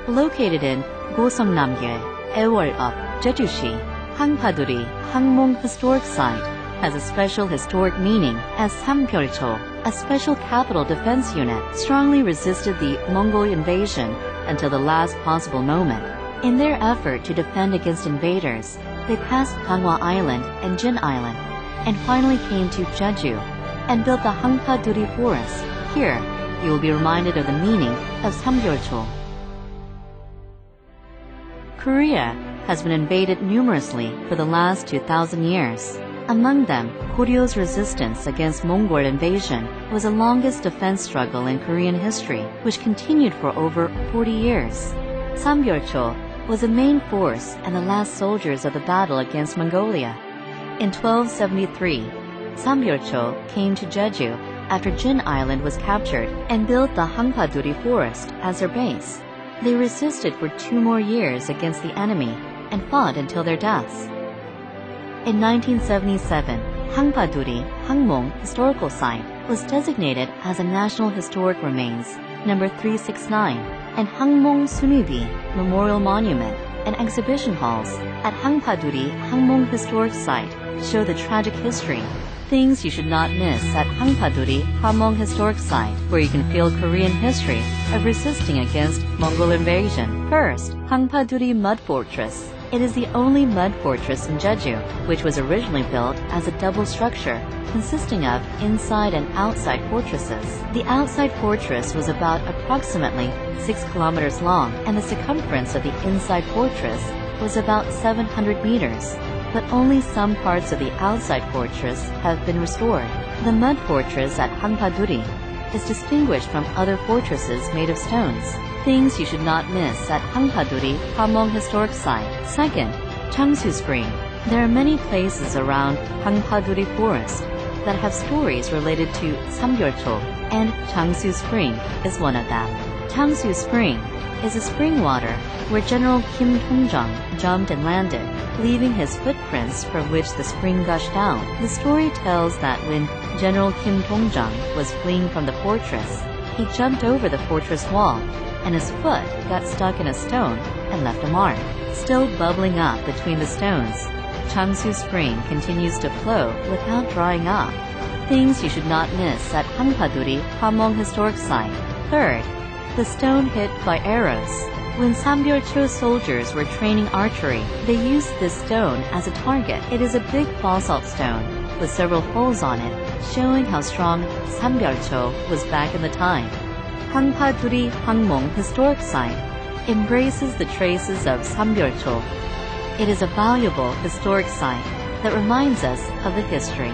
Located in Goseongnam-gye, Ewol-up, Jeju-si, Hangpaduri Hangmong Historic Site has a special historic meaning as Sambyolcho, a special capital defense unit, strongly resisted the Mongol invasion until the last possible moment. In their effort to defend against invaders, they passed Ganghwa Island and Jin Island, and finally came to Jeju and built the Hangpaduri Forest. Here, you will be reminded of the meaning of Sambyolcho. Korea has been invaded numerously for the last 2,000 years. Among them, Koryo's resistance against Mongol invasion was the longest defense struggle in Korean history, which continued for over 40 years. Sambyolcho was the main force and the last soldiers of the battle against Mongolia. In 1273, Sambyolcho came to Jeju after Jin Island was captured and built the Hangpaduri Forest as their base. They resisted for 2 more years against the enemy and fought until their deaths. In 1977, Hangpaduri Hangmong Historical Site was designated as a National Historic Remains number 369, and Hangmong Sunibi Memorial Monument and exhibition halls at Hangpaduri Hangmong Historic Site show the tragic history. Things you should not miss at Hangpaduri Hangmong Historic Site, where you can feel Korean history of resisting against Mongol invasion. First, Hangpaduri Mud Fortress. It is the only mud fortress in Jeju, which was originally built as a double structure consisting of inside and outside fortresses. The outside fortress was about approximately 6 kilometers long, and the circumference of the inside fortress was about 700 meters. But only some parts of the outside fortress have been restored. The mud fortress at Hangpaduri is distinguished from other fortresses made of stones. Things you should not miss at Hangpaduri Hangmong Historic Site. Second, Chungju Spring. There are many places around Hangpaduri Forest that have stories related to Sambyolcho, and Chungju Spring is one of them. Chungju Spring is a spring water where General Kim Dong-jang jumped and landed, leaving his footprints from which the spring gushed out. The story tells that when General Kim Dong-jang was fleeing from the fortress, he jumped over the fortress wall, and his foot got stuck in a stone and left a mark. Still bubbling up between the stones, Chungju Spring continues to flow without drying up. Things you should not miss at Hangpaduri Hangmong Historic Site. Third, the stone hit by arrows. When Sambyolcho soldiers were training archery, they used this stone as a target. It is a big basalt stone with several holes on it, showing how strong Sambyolcho was back in the time. Hangpaduri Hangmong Historic Site embraces the traces of Sambyolcho. It is a valuable historic site that reminds us of the history.